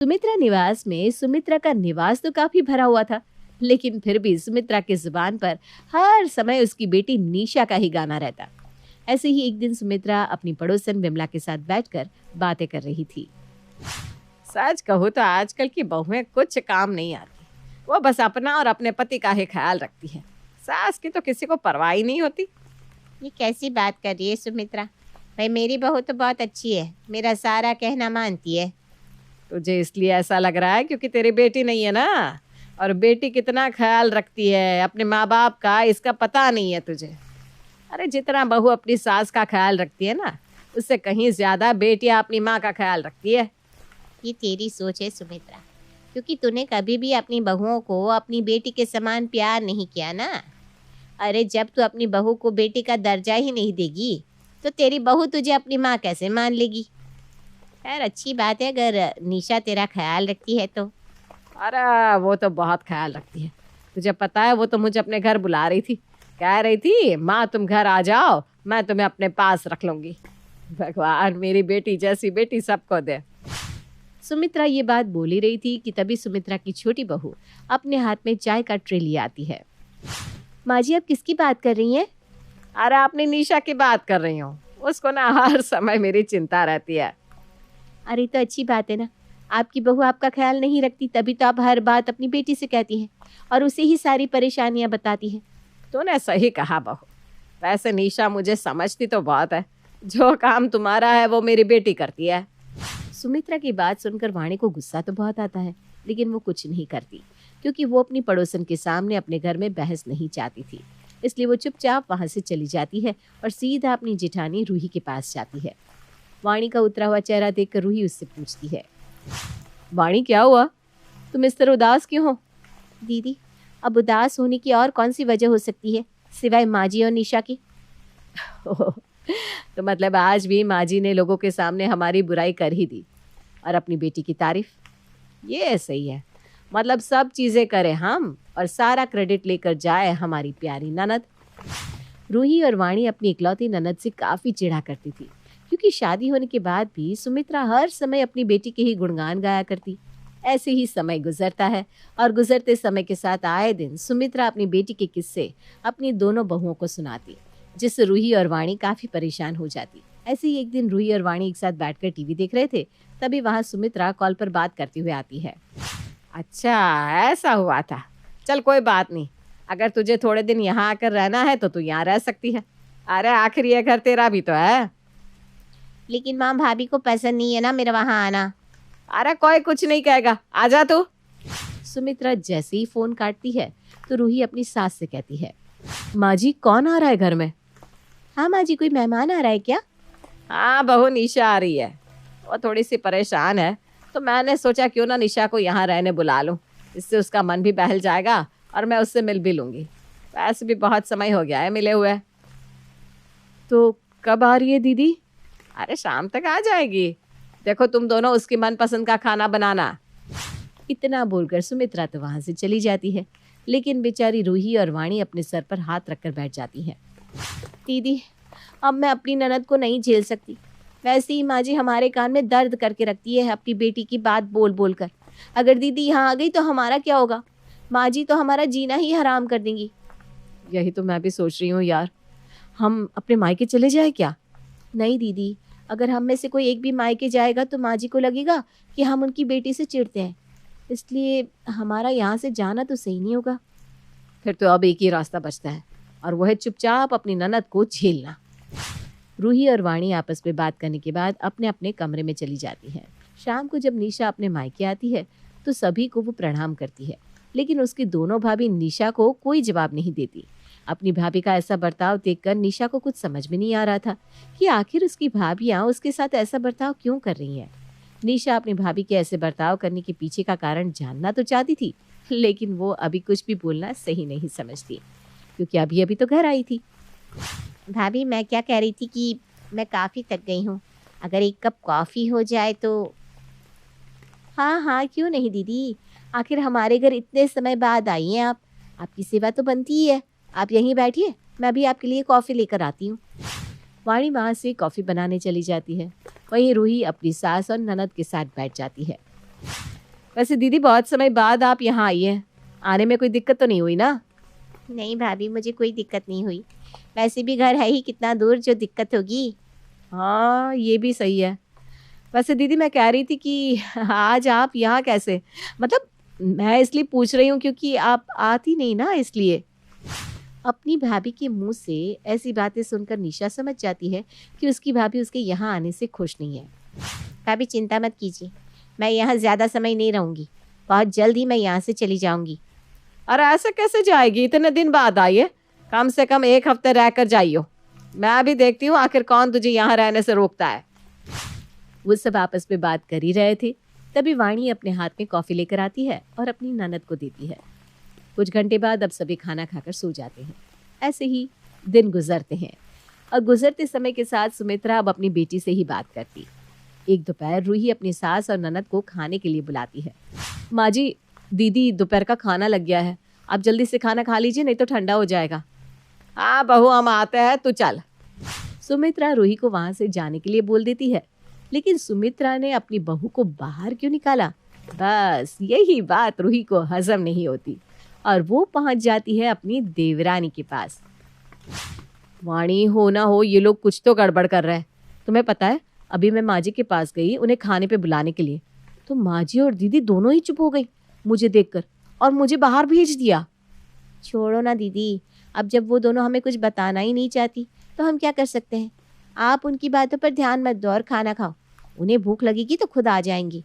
सुमित्रा निवास में सुमित्रा का निवास तो काफी भरा हुआ था, लेकिन फिर भी सुमित्रा की जुबान पर हर समय उसकी बेटी निशा का ही गाना रहता। ऐसे ही एक दिन सुमित्रा अपनी पड़ोसन विमला के साथ बैठकर बातें कर रही थी। सच कहूँ तो आजकल की बहुएं कुछ काम नहीं आती। वो बस अपना और अपने पति का ही ख्याल रखती है। सास की तो किसी को परवाह ही नहीं होती। ये कैसी बात कर रही है सुमित्रा? भाई मेरी बहू तो बहुत अच्छी है, मेरा सारा कहना मानती है। तुझे इसलिए ऐसा लग रहा है क्योंकि तेरी बेटी नहीं है ना, और बेटी कितना ख्याल रखती है अपने माँ बाप का, इसका पता नहीं है तुझे। अरे जितना बहू अपनी सास का ख्याल रखती है ना, उससे कहीं ज्यादा बेटियां अपनी माँ का ख्याल रखती है। ये तेरी सोच है सुमित्रा, क्योंकि तूने कभी भी अपनी बहुओं को अपनी बेटी के समान प्यार नहीं किया ना। अरे जब तू अपनी बहू को बेटी का दर्जा ही नहीं देगी तो तेरी बहू तुझे अपनी माँ कैसे मान लेगी? खैर अच्छी बात है अगर निशा तेरा ख्याल रखती है तो। अरे वो तो बहुत ख्याल रखती है। तुझे पता है वो तो मुझे अपने घर बुला रही थी, कह रही थी माँ तुम घर आ जाओ, मैं तुम्हें अपने पास रख लूंगी। भगवान मेरी बेटी जैसी बेटी सबको दे। सुमित्रा ये बात बोल ही रही थी कि तभी सुमित्रा की छोटी बहू अपने हाथ में चाय का ट्रे लिए आती है। माँ जी, आप किसकी बात कर रही हैं? अरे अपनी निशा की बात कर रही हूँ। उसको ना हर समय मेरी चिंता रहती है। अरे तो अच्छी बात है ना, आपकी बहू आपका ख्याल नहीं रखती तभी तो आप हर बात अपनी बेटी से कहती हैं और उसे ही सारी परेशानियां बताती हैं। तूने सही कहा बहू। वैसे निशा मुझे समझती तो बहुत है, जो काम तुम्हारा है वो मेरी बेटी करती है। सुमित्रा की बात सुनकर वाणी को गुस्सा तो बहुत आता है, लेकिन वो कुछ नहीं करती क्योंकि वो अपनी पड़ोसन के सामने अपने घर में बहस नहीं चाहती थी। इसलिए वो चुपचाप वहां से चली जाती है और सीधा अपनी जेठानी रूही के पास जाती है। वाणी का उतरा हुआ चेहरा देखकर रूही उससे पूछती है, वाणी क्या हुआ, तुम इस तरह उदास क्यों हो? दीदी, अब उदास होने की और कौन सी वजह हो सकती है सिवाय माजी और निशा की? तो मतलब आज भी माजी ने लोगों के सामने हमारी बुराई कर ही दी और अपनी बेटी की तारीफ। ये सही है, मतलब सब चीजें करें हम और सारा क्रेडिट लेकर जाए हमारी प्यारी ननद। रूही और वाणी अपनी इकलौती ननद से काफी चिढ़ा करती थी क्योंकि शादी होने के बाद भी सुमित्रा हर समय अपनी बेटी के ही गुणगान गाया करती। ऐसे ही समय गुजरता है और गुजरते समय के साथ आए दिन सुमित्रा अपनी बेटी के किस्से अपनी दोनों बहुओं को सुनाती, जिससे रूही और वाणी काफी परेशान हो जाती। ऐसे ही एक दिन रूही और वाणी एक साथ बैठकर टीवी देख रहे थे, तभी वहां सुमित्रा कॉल पर बात करते हुए आती है। अच्छा ऐसा हुआ था, चल कोई बात नहीं, अगर तुझे थोड़े दिन यहाँ आकर रहना है तो तू यहाँ रह सकती है। अरे आखिर ये घर तेरा भी तो है। लेकिन माँ भाभी को पसंद नहीं है ना मेरा वहाँ आना। अरे कोई कुछ नहीं कहेगा, आजा तू। सुमित्रा जैसे ही फोन काटती है तो रूही अपनी सास से कहती है, माँ जी कौन आ रहा है घर में? हाँ माँ जी, कोई मेहमान आ रहा है क्या? हाँ बहू निशा आ रही है, वो थोड़ी सी परेशान है तो मैंने सोचा क्यों ना निशा को यहाँ रहने बुला लूँ, इससे उसका मन भी बहल जाएगा और मैं उससे मिल भी लूँगी। वैसे भी बहुत समय हो गया है मिले हुए। तो कब आ रही है दीदी? अरे शाम तक आ जाएगी। देखो तुम दोनों उसकी मनपसंद का खाना बनाना। इतना बोलकर सुमित्रा तो वहां से चली जाती है, लेकिन बेचारी रूही और वाणी अपने सर पर हाथ रखकर बैठ जाती हैं। दीदी, अब मैं अपनी ननद को नहीं झेल सकती। वैसे ही माँ जी हमारे कान में दर्द करके रखती है अपनी बेटी की बात बोल बोल कर। अगर दीदी यहाँ आ गई तो हमारा क्या होगा? माँ जी तो हमारा जीना ही हराम कर देंगी। यही तो मैं भी सोच रही हूँ यार, हम अपने मायके चले जाए क्या? नहीं दीदी, अगर हम में से कोई एक भी मायके जाएगा तो माँ जी को लगेगा कि हम उनकी बेटी से चिढ़ते हैं, इसलिए हमारा यहाँ से जाना तो सही नहीं होगा। फिर तो अब एक ही रास्ता बचता है और वह है चुपचाप अपनी ननद को झेलना। रूही और वाणी आपस में बात करने के बाद अपने अपने कमरे में चली जाती हैं। शाम को जब निशा अपने मायके आती है तो सभी को वो प्रणाम करती है, लेकिन उसकी दोनों भाभी निशा को कोई जवाब नहीं देती। अपनी भाभी का ऐसा बर्ताव देखकर निशा को कुछ समझ में नहीं आ रहा था कि आखिर उसकी भाभियां उसके साथ ऐसा बर्ताव क्यों कर रही हैं। निशा अपनी भाभी के ऐसे बर्ताव करने के पीछे का कारण जानना तो चाहती थी, लेकिन वो अभी कुछ भी बोलना सही नहीं समझती क्योंकि अभी अभी तो घर आई थी। भाभी मैं क्या कह रही थी कि मैं काफ़ी थक गई हूँ, अगर एक कप कॉफ़ी हो जाए तो। हाँ हाँ, क्यों नहीं दीदी, आखिर हमारे घर इतने समय बाद आई हैं आप, आपकी सेवा तो बनती ही है। आप यहीं बैठिए, मैं अभी आपके लिए कॉफ़ी लेकर आती हूँ। वाणी वहाँ से कॉफ़ी बनाने चली जाती है। वहीं रूही अपनी सास और ननद के साथ बैठ जाती है। वैसे दीदी बहुत समय बाद आप यहाँ आई हैं, आने में कोई दिक्कत तो नहीं हुई ना? नहीं भाभी, मुझे कोई दिक्कत नहीं हुई। वैसे भी घर है ही कितना दूर, जो दिक्कत होगी। हाँ ये भी सही है। वैसे दीदी मैं कह रही थी कि आज आप यहाँ कैसे, मतलब मैं इसलिए पूछ रही हूँ क्योंकि आप आती नहीं ना, इसलिए। अपनी भाभी के मुंह से ऐसी बातें सुनकर निशा समझ जाती है कि उसकी भाभी उसके यहाँ आने से खुश नहीं है। भाभी चिंता मत कीजिए, मैं यहाँ ज़्यादा समय नहीं रहूँगी। बहुत जल्द ही मैं यहाँ से चली जाऊँगी। अरे ऐसे कैसे जाएगी, इतने दिन बाद आई है, कम से कम 1 हफ्ते रह कर जाइयो। मैं अभी देखती हूँ आखिर कौन तुझे यहाँ रहने से रोकता है। वो सब आपस में बात कर ही रहे थे, तभी वाणी अपने हाथ में कॉफी लेकर आती है और अपनी ननद को देती है। कुछ घंटे बाद अब सभी खाना खाकर सो जाते हैं। ऐसे ही दिन गुजरते हैं और गुजरते समय के साथ सुमित्रा अब अपनी बेटी से ही बात करती। एक दोपहर रूही अपनी सास और ननद को खाने के लिए बुलाती है। माँ जी, दीदी दोपहर का खाना लग गया है, आप जल्दी से खाना खा लीजिए, नहीं तो ठंडा हो जाएगा। हाँ बहू, हम आते हैं, तू चल। सुमित्रा रूही को वहां से जाने के लिए बोल देती है, लेकिन सुमित्रा ने अपनी बहू को बाहर क्यों निकाला? बस यही बात रूही को हजम नहीं होती और वो पहुंच जाती है अपनी देवरानी के पास। वाणी, हो ना हो ये लोग कुछ तो गड़बड़ कर रहे हैं। तुम्हें पता है, अभी मैं माँ जी के पास गई उन्हें खाने पे बुलाने के लिए, तो माँ जी और दीदी दोनों ही चुप हो गई मुझे देखकर और मुझे बाहर भेज दिया। छोड़ो ना दीदी, अब जब वो दोनों हमें कुछ बताना ही नहीं चाहती तो हम क्या कर सकते हैं। आप उनकी बातों पर ध्यान मत दो और खाना खाओ, उन्हें भूख लगेगी तो खुद आ जाएंगी।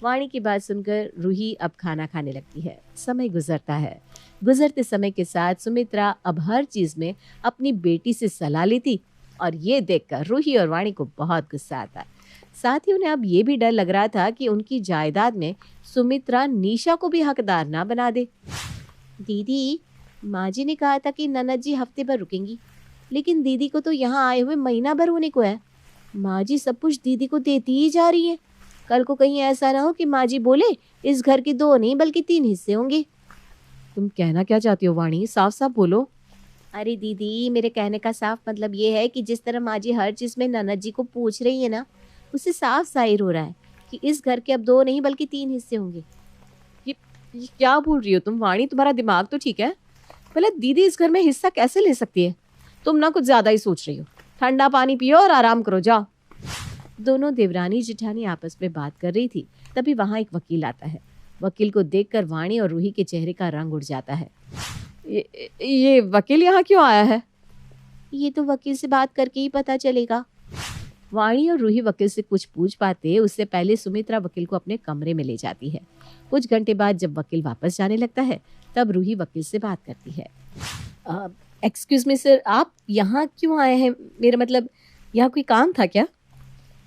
वाणी की बात सुनकर रूही अब खाना खाने लगती है। समय गुजरता है। गुजरते समय के साथ सुमित्रा अब हर चीज में अपनी बेटी से सलाह लेती और ये देखकर रूही और वाणी को बहुत गुस्सा आता। साथ ही उन्हें अब ये भी डर लग रहा था कि उनकी जायदाद में सुमित्रा निशा को भी हकदार ना बना दे। दीदी, माँ जी ने कहा था कि ननद जी हफ्ते भर रुकेंगी, लेकिन दीदी को तो यहाँ आए हुए महीना भर होने को है। माँ जी सब कुछ दीदी को देती ही जा रही है। कल को कहीं ऐसा ना हो कि माँ जी बोले इस घर के 2 नहीं बल्कि 3 हिस्से होंगे। तुम कहना क्या चाहती हो वाणी, साफ साफ बोलो। अरे दीदी, मेरे कहने का साफ मतलब ये है कि जिस तरह माँ जी हर चीज़ में ननद जी को पूछ रही है ना, उससे साफ जाहिर हो रहा है कि इस घर के अब 2 नहीं बल्कि 3 हिस्से होंगे। ये क्या बोल रही हो तुम वाणी, तुम्हारा दिमाग तो ठीक है? भला दीदी इस घर में हिस्सा कैसे ले सकती है? तुम ना कुछ ज्यादा ही सोच रही हो। ठंडा पानी पियो और आराम करो, जाओ। दोनों देवरानी जिठानी आपस में बात कर रही थी, तभी वहां एक वकील आता है। वकील को देखकर वाणी और रूही के चेहरे का रंग उड़ जाता है। ये वकील यहाँ क्यों आया है? ये तो वकील से बात करके ही पता चलेगा। वाणी और रूही वकील से कुछ पूछ पाते उससे पहले सुमित्रा वकील को अपने कमरे में ले जाती है। कुछ घंटे बाद जब वकील वापस जाने लगता है तब रूही वकील से बात करती है। एक्सक्यूज मी सर, आप यहाँ क्यों आए हैं? मेरा मतलब यहाँ कोई काम था क्या?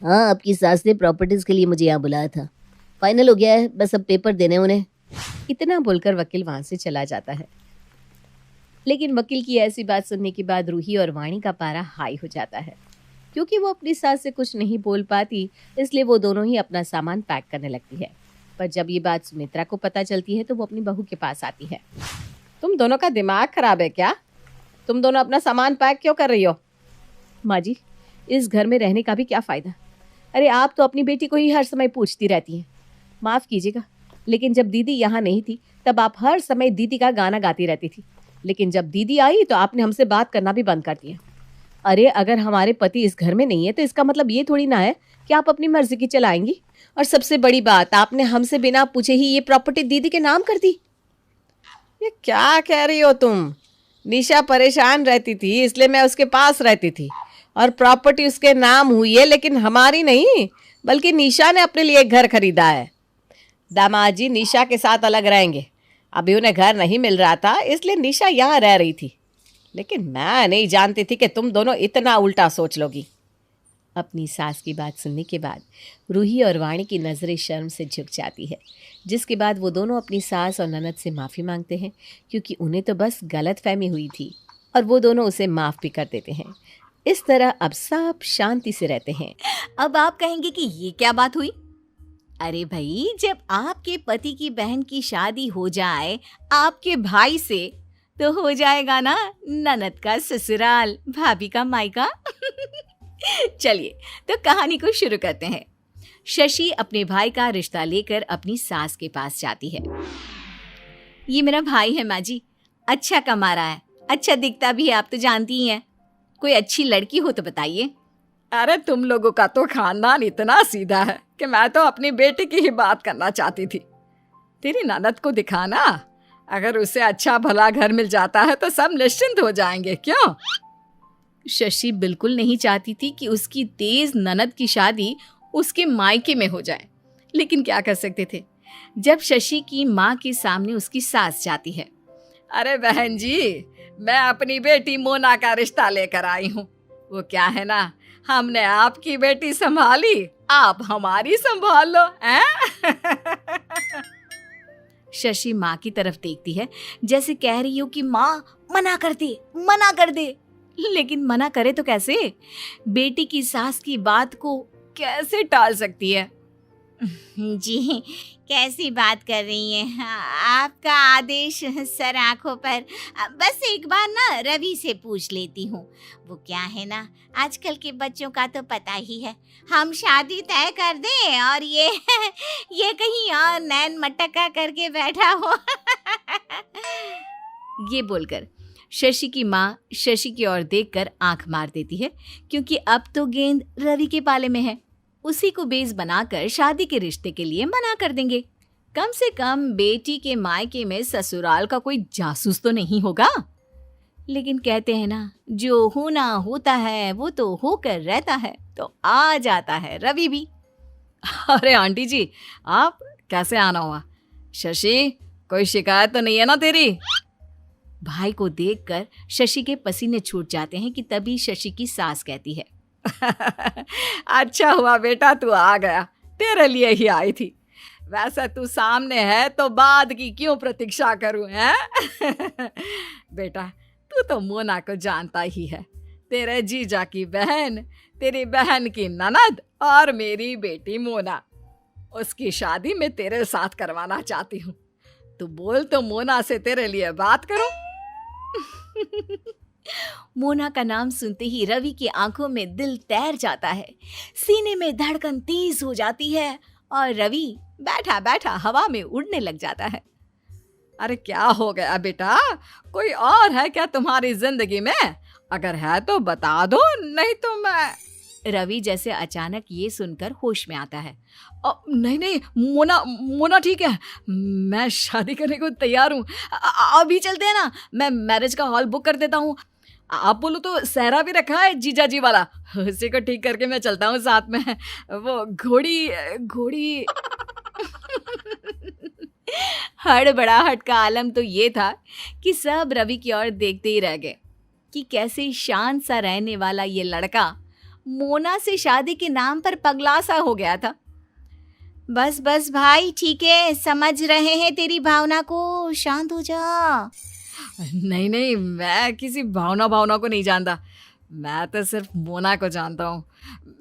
हाँ, आपकी सास ने प्रॉपर्टीज के लिए मुझे यहाँ बुलाया था। फाइनल हो गया है, बस अब पेपर देने उन्हें। इतना बोलकर वकील वहां से चला जाता है। लेकिन वकील की ऐसी बात सुनने के बाद रूही और वाणी का पारा हाई हो जाता है। क्योंकि वो अपनी सास से कुछ नहीं बोल पाती, इसलिए वो दोनों ही अपना सामान पैक करने लगती है। पर जब ये बात सुमित्रा को पता चलती है तो वो अपनी बहू के पास आती है। तुम दोनों का दिमाग खराब है क्या? तुम दोनों अपना सामान पैक क्यों कर रही हो? माँ जी, इस घर में रहने का भी क्या फायदा? अरे आप तो अपनी बेटी को ही हर समय पूछती रहती हैं। माफ़ कीजिएगा, लेकिन जब दीदी यहाँ नहीं थी तब आप हर समय दीदी का गाना गाती रहती थी, लेकिन जब दीदी आई तो आपने हमसे बात करना भी बंद कर दिया। अरे अगर हमारे पति इस घर में नहीं है तो इसका मतलब ये थोड़ी ना है कि आप अपनी मर्जी की चलाएंगी। और सबसे बड़ी बात, आपने हमसे बिना पूछे ही ये प्रॉपर्टी दीदी के नाम कर दी। ये क्या कह रही हो तुम? निशा परेशान रहती थी इसलिए मैं उसके पास रहती थी और प्रॉपर्टी उसके नाम हुई है, लेकिन हमारी नहीं, बल्कि निशा ने अपने लिए एक घर खरीदा है। दामाद जी निशा के साथ अलग रहेंगे। अभी उन्हें घर नहीं मिल रहा था इसलिए निशा यहाँ रह रही थी, लेकिन मैं नहीं जानती थी कि तुम दोनों इतना उल्टा सोच लोगी। अपनी सास की बात सुनने के बाद रूही और वाणी की नज़रें शर्म से झुक जाती है, जिसके बाद वो दोनों अपनी सास और ननद से माफ़ी मांगते हैं, क्योंकि उन्हें तो बस गलतफहमी हुई थी और वो दोनों उसे माफ़ भी कर देते हैं। इस तरह अब सब शांति से रहते हैं। अब आप कहेंगे कि ये क्या बात हुई? अरे भाई, जब आपके पति की बहन की शादी हो जाए आपके भाई से, तो हो जाएगा ना ननद का ससुराल, भाभी का मायका। चलिए तो कहानी को शुरू करते हैं। शशि अपने भाई का रिश्ता लेकर अपनी सास के पास जाती है। ये मेरा भाई है माँ जी, अच्छा कमा रहा है, अच्छा दिखता भी है, आप तो जानती ही हैं। कोई अच्छी लड़की हो तो बताइए। अरे तुम लोगों का तो खानदान इतना सीधा है कि मैं तो अपनी बेटी की ही बात करना चाहती थी। तेरी ननद को दिखाना, अगर उसे अच्छा भला घर मिल जाता है तो सब निश्चिंत हो जाएंगे, क्यों? शशि बिल्कुल नहीं चाहती थी कि उसकी तेज ननद की शादी उसके मायके में हो जाए, लेकिन क्या कर सकते थे जब शशि की माँ के सामने उसकी सास जाती है। अरे बहन जी, मैं अपनी बेटी मोना का रिश्ता लेकर आई हूँ। वो क्या है ना, हमने आपकी बेटी संभाली, आप हमारी संभाल लो, हैं? शशि माँ की तरफ देखती है जैसे कह रही हो कि माँ मना कर दे, मना कर दे। लेकिन मना करे तो कैसे? बेटी की सास की बात को कैसे टाल सकती है? जी, कैसी बात कर रही हैं? आपका आदेश सर आंखों पर। बस एक बार ना रवि से पूछ लेती हूँ। वो क्या है ना, आजकल के बच्चों का तो पता ही है, हम शादी तय कर दें और ये कहीं और नैन मटका करके बैठा हो। ये बोलकर शशि की माँ शशि की ओर देखकर आंख मार देती है, क्योंकि अब तो गेंद रवि के पाले में है। उसी को बेस बनाकर शादी के रिश्ते के लिए मना कर देंगे। कम से कम बेटी के मायके में ससुराल का कोई जासूस तो नहीं होगा। लेकिन कहते हैं ना, जो होना होता है वो तो होकर रहता है, तो आ जाता है रवि भी। अरे आंटी जी, आप कैसे आना हुआ? शशि, कोई शिकायत तो नहीं है ना तेरी? भाई को देखकर शशि के पसीने छूट जाते हैं कि तभी शशि की सास कहती है, अच्छा हुआ बेटा तू आ गया, तेरे लिए ही आई थी। वैसे तू सामने है तो बाद की क्यों प्रतीक्षा करूं, हैं? बेटा, तू तो मोना को जानता ही है, तेरे जीजा की बहन, तेरी बहन की ननद और मेरी बेटी मोना। उसकी शादी मैं तेरे साथ करवाना चाहती हूँ। तू बोल तो मोना से तेरे लिए बात करूं। मोना का नाम सुनते ही रवि की आंखों में दिल तैर जाता है, सीने में धड़कन तेज हो जाती है और रवि बैठा बैठा हवा में उड़ने लग जाता है। अरे क्या हो गया बेटा, कोई और है क्या तुम्हारी जिंदगी में? अगर है तो बता दो, नहीं तो मैं। रवि जैसे अचानक ये सुनकर होश में आता है। नहीं, मोना ठीक है, मैं शादी करने को तैयार हूँ। अभी चलते हैं ना, मैं मैरिज का हॉल बुक कर देता हूँ। आप बोलो तो सहरा भी रखा है जीजा जी वाला, उसी को ठीक करके मैं चलता हूँ साथ में। वो घोड़ी हड़बड़ाहट का आलम तो ये था कि सब रवि की ओर देखते ही रह गए कि कैसे शांत सा रहने वाला ये लड़का मोना से शादी के नाम पर पगला सा हो गया था। बस बस भाई, ठीक है, समझ रहे हैं तेरी भावना को, शांत हो जा। नहीं, मैं किसी भावना को नहीं जानता, मैं तो सिर्फ मोना को जानता हूँ।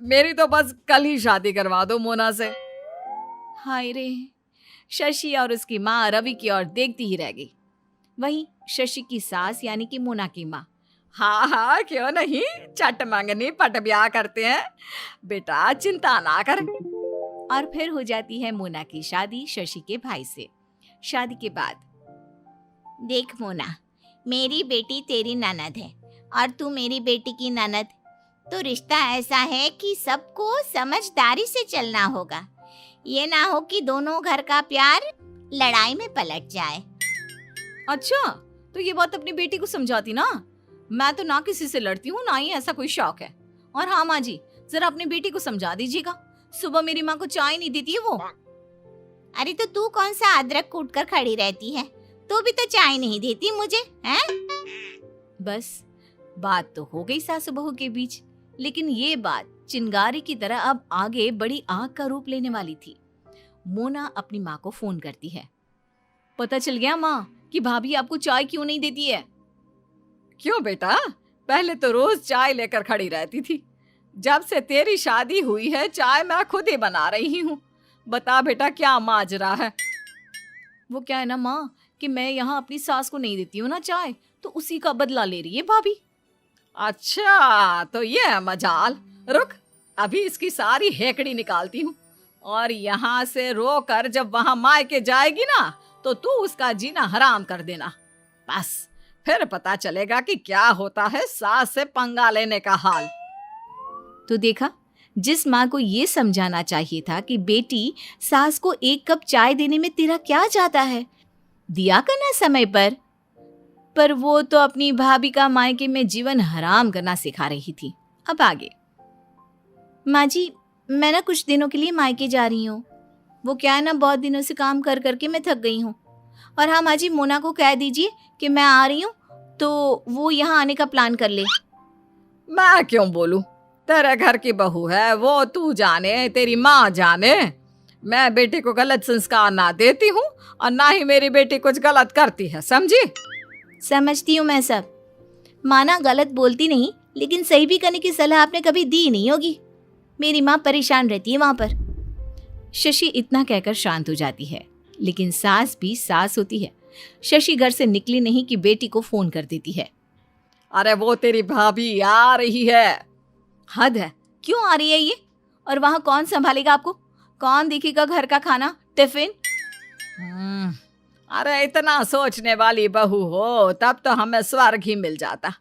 मेरी तो बस कल ही शादी करवा दो मोना से। हाय रे, शशि और उसकी माँ रवि की ओर देखती ही रह गई। वहीं शशि की सास यानी कि मोना की माँ, हाँ, क्यों नहीं, चट मंगनी पट ब्याह करते हैं, बेटा चिंता ना कर। और फिर हो जाती है मोना की शादी शशि के भाई से। शादी के बाद, देख मोना, मेरी बेटी तेरी ननद है और तू मेरी बेटी की ननद, तो रिश्ता ऐसा है कि सबको समझदारी से चलना होगा। ये ना हो कि दोनों घर का प्यार लड़ाई में पलट जाए। अच्छा, तो ये बात अपनी बेटी को समझाती ना। मैं तो ना किसी से लड़ती हूँ, ना ही ऐसा कोई शौक है। और हाँ माँ जी, जरा अपनी बेटी को समझा दीजिएगा, सुबह मेरी माँ को चाय नहीं देती है वो। अरे तो तू कौन सा अदरक कूट कर खड़ी रहती है, तू भी तो चाय नहीं देती मुझे, हैं? बस बात तो हो गई सासू बहू के बीच, लेकिन ये बात चिंगारी की तरह अब आगे बड़ी आग का रूप लेने वाली थी। मोना अपनी माँ को फोन करती है। पता चल गया माँ कि भाभी आपको चाय क्यों नहीं देती है। क्यों बेटा, पहले तो रोज चाय लेकर खड़ी रहती थी, जब से तेरी शादी हुई है चाय मैं खुद ही बना रही हूँ। बता बेटा क्या माजरा है? वो क्या है ना माँ कि मैं यहाँ अपनी सास को नहीं देती हूँ ना चाय, तो उसी का बदला ले रही है भाभी। अच्छा, तो ये है मजाल। रुक, अभी इसकी सारी हेकड़ी निकालती हूँ। और यहाँ से रोकर जब वहां मायके जाएगी ना तो तू उसका जीना हराम कर देना। बस फिर पता चलेगा कि क्या होता है सास से पंगा लेने का हाल। तो देखा, जिस माँ को ये समझाना चाहिए था कि बेटी सास को 1 कप चाय देने में तेरा क्या जाता है, दिया करना समय पर वो तो अपनी भाभी का मायके में जीवन हराम करना सिखा रही थी। अब आगे। माँ जी, मैं ना कुछ दिनों के लिए मायके जा रही हूँ। वो क्या है ना, बहुत दिनों से काम कर करके मैं थक गई हूँ। और हाँ माँ जी, मोना को कह दीजिए कि मैं आ रही हूँ तो वो यहाँ आने का प्लान कर ले। मैं क्यों बोलूं? तेरे घर की बहू है, वो तू जाने, तेरी माँ जाने। मैं बेटी को गलत संस्कार ना देती हूँ और ना ही मेरी बेटी कुछ गलत करती है, समझी? समझती हूँ मैं सब। माना गलत बोलती नहीं, लेकिन सही भी करने की सलाह आपने कभी दी नहीं होगी। मेरी माँ परेशान रहती है वहां पर। शशि इतना कहकर शांत हो जाती है, लेकिन सास भी सास होती है। शशि घर से निकली नहीं कि बेटी को फोन कर देती है। अरे वो तेरी भाभी आ रही है। हद है, क्यों आ रही है ये? और वहां कौन संभालेगा आपको? कौन देखेगा घर का खाना, टिफिन? अरे इतना सोचने वाली बहू हो तब तो हमें स्वर्ग ही मिल जाता,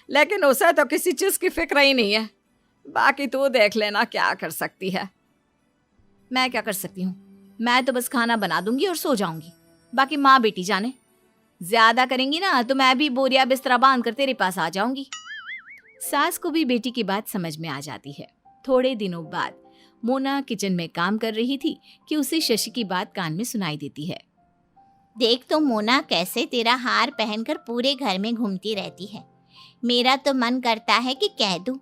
लेकिन उसे तो किसी चीज की फिक्र ही नहीं है। बाकी तू देख लेना क्या कर सकती है। मैं क्या कर सकती हूँ? मैं तो बस खाना बना दूंगी और सो जाऊंगी। बाकी माँ बेटी जाने। ज्यादा करेंगी ना तो मैं भी बोरिया बिस्तरा बांध कर तेरे पास आ जाऊंगी। सास को भी बेटी की बात समझ में आ जाती है। थोड़े दिनों बाद मोना किचन में काम कर रही थी कि उसे शशि की बात कान में सुनाई देती है। देख तो मोना कैसे तेरा हार पहनकर पूरे घर में घूमती रहती है। मेरा तो मन करता है कि कह दूं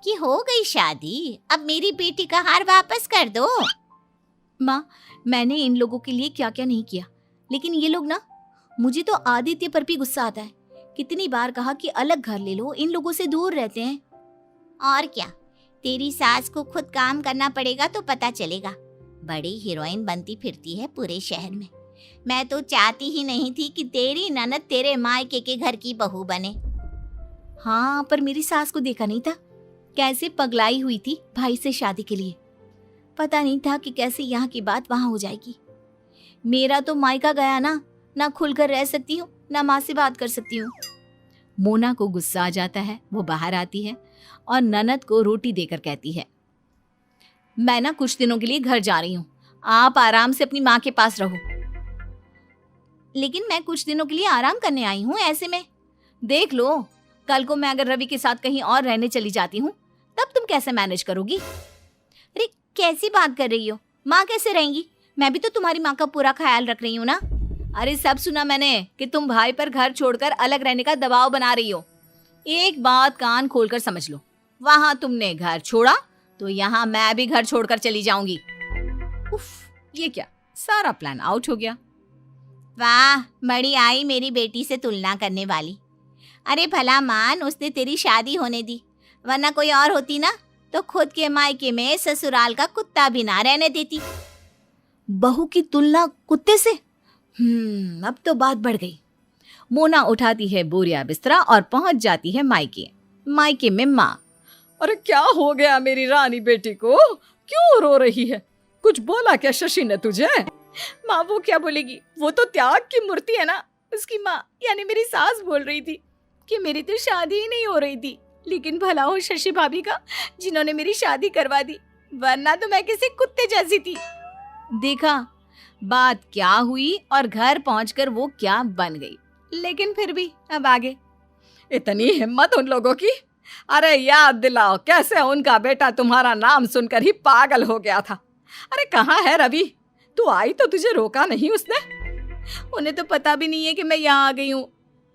कि हो गई शादी, अब मेरी बेटी का हार वापस कर दो। माँ, मैंने इन लोगों के लिए क्या क्या नहीं किया, लेकिन ये लोग ना, मुझे तो आदित्य पर भी गुस्सा आता है। कितनी बार कहा कि अलग घर ले लो, इन लोगों से दूर रहते हैं। और क्या, तेरी सास को खुद काम करना पड़ेगा तो पता चलेगा। बड़ी हीरोइन बनती फिरती है पूरे शहर में। मैं तो चाहती ही नहीं थी कि तेरी ननद तेरे मायके के घर की बहू बने। हाँ, पर मेरी सास को देखा नहीं था, कैसे पगलाई हुई थी भाई से शादी के लिए। पता नहीं था कि कैसे यहाँ की बात वहां हो जाएगी। मेरा तो मायका गया ना खुलकर रह सकती हूँ, ना माँ से बात कर सकती हूँ। मोना को गुस्सा आ जाता है। वो बाहर आती है और ननद को रोटी देकर कहती है, मैं ना कुछ दिनों के लिए घर जा रही हूँ, आप आराम से अपनी माँ के पास रहो। लेकिन मैं कुछ दिनों के लिए आराम करने आई हूँ, ऐसे में देख लो, कल को मैं अगर रवि के साथ कहीं और रहने चली जाती हूँ तब तुम कैसे मैनेज करोगी? अरे कैसी बात कर रही हो? माँ कैसे रहेंगी? मैं भी तो तुम्हारी माँ का पूरा ख्याल रख रही हूँ ना। अरे सब सुना मैंने कि तुम भाई पर घर छोड़कर अलग रहने का दबाव बना रही हो। एक बात कान खोलकर समझ लो, वहां तुमने घर छोड़ा तो यहाँ मैं भी घर छोड़कर चली जाऊंगी। उफ, ये क्या, सारा प्लान आउट हो गया। वाह, बड़ी आई मेरी बेटी से तुलना करने वाली। अरे भला मान उसने तेरी शादी होने दी, वरना कोई और होती ना तो खुद के मायके में ससुराल का कुत्ता भी ना रहने देती। बहू की तुलना कुत्ते से? अब तो बात बढ़ गई। मोना उठाती है बोरिया बिस्तरा और पहुंच जाती है मायके में माँ। अरे क्या हो गया मेरी रानी बेटी को? क्यों रो रही है? कुछ बोला क्या शशि ने तुझे? माँ वो क्या बोलेगी, वो तो त्याग की मूर्ति है ना। उसकी माँ यानी मेरी सास बोल रही थी कि मेरी तो शादी ही नहीं हो रही थी, लेकिन भला हो शशि भाभी का जिन्होंने मेरी शादी करवा दी, वरना तो मैं किसी कुत्ते जैसी थी। देखा बात क्या हुई और घर पहुंचकर वो क्या बन गई। लेकिन फिर भी अब आगे। इतनी हिम्मत उन लोगों की! अरे याद दिलाओ कैसे उनका बेटा तुम्हारा नाम सुनकर ही पागल हो गया था। अरे कहाँ है रवि? तू आई तो तुझे रोका नहीं उसने? उन्हें तो पता भी नहीं है कि मैं यहाँ आ गई हूँ।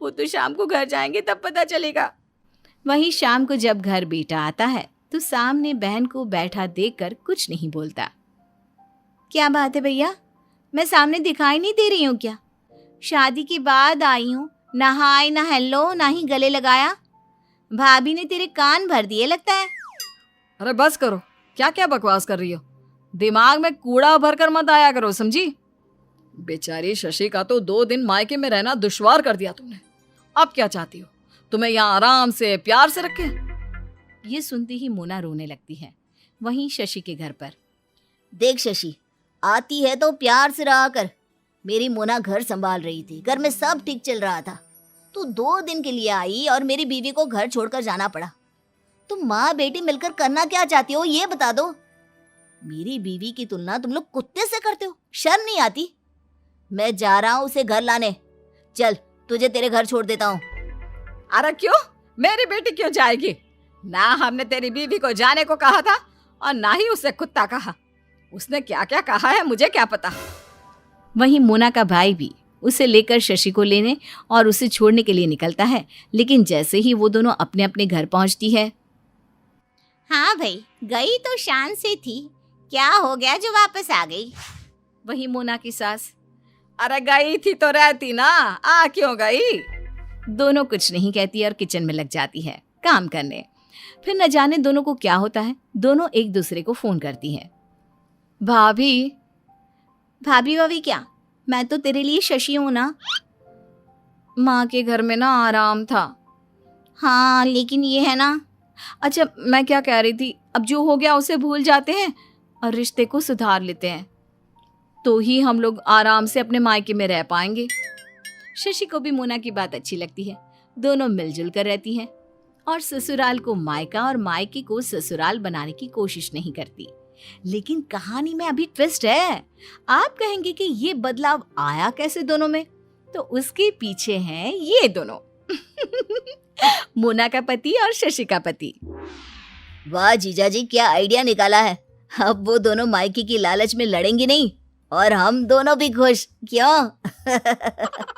वो तो शाम को घर जाएंगे तब पता चलेगा। वहीं शाम को जब घर बेटा आता है तो सामने बहन को बैठा देखकर कुछ नहीं बोलता। क्या बात है भैया, मैं सामने दिखाई नहीं दे रही हूँ क्या? शादी के बाद आई हूँ, ना हाय ना हेलो ना ही गले लगाया। भाभी ने तेरे कान भर दिए लगता है। अरे बस करो, क्या क्या बकवास कर रही हो? दिमाग में कूड़ा भरकर मत आया करो, समझी? बेचारी शशि का तो 2 दिन मायके में रहना दुश्वार कर दिया तुमने। अब क्या चाहती हो? तुम्हें यहाँ आराम से प्यार से रखे? ये सुनते ही मोना रोने लगती है। वहीं शशि के घर पर देख शशि, आती है तो प्यार से रहा कर। मेरी मोना घर संभाल रही थी, घर में सब ठीक चल रहा था। तू 2 दिन के लिए आई और मेरी बीवी को घर छोड़कर जाना पड़ा। तुम माँ बेटी मिलकर करना क्या चाहती हो ये बता दो। मेरी बीवी की तुलना तुम लोग कुत्ते से करते हो, शर्म नहीं आती? मैं जा रहा हूँ उसे घर लाने। चल, तुझे तेरे घर छोड़ देता हूँ। अरे क्यों? मेरी बेटी क्यों जाएगी? ना हमने तेरी बीवी को जाने को कहा था और ना ही उसे कुत्ता कहा। उसने क्या क्या कहा है मुझे क्या पता। वहीं मोना का भाई भी उसे लेकर शशि को लेने और उसे छोड़ने के लिए निकलता है, लेकिन जैसे ही वो दोनों अपने अपने घर पहुंचती है। हाँ भाई, गई तो शान से थी, क्या हो गया जो वापस आ गई? वहीं मोना की सास, अरे गई थी तो रहती ना, आ क्यों गई? दोनों कुछ नहीं कहती और किचन में लग जाती है काम करने। फिर न जाने दोनों को क्या होता है, दोनों एक दूसरे को फोन करती हैं। भाभी भाभी क्या? मैं तो तेरे लिए शशि हूं ना। माँ के घर में ना आराम था। हाँ लेकिन ये है ना। अच्छा मैं क्या कह रही थी, अब जो हो गया उसे भूल जाते हैं और रिश्ते को सुधार लेते हैं, तो ही हम लोग आराम से अपने मायके में रह पाएंगे। शशि को भी मोना की बात अच्छी लगती है। दोनों मिलजुल कर रहती हैं और ससुराल को मायका और मायके को ससुराल बनाने की कोशिश नहीं करती। लेकिन कहानी में अभी ट्विस्ट है। आप कहेंगे कि ये बदलाव आया कैसे दोनों में, तो उसके पीछे हैं ये दोनों मोना का पति और शशि का पति। वाह जीजा जी, क्या आइडिया निकाला है। अब वो दोनों मायके की लालच में लड़ेंगे नहीं और हम दोनों भी खुश, क्यों?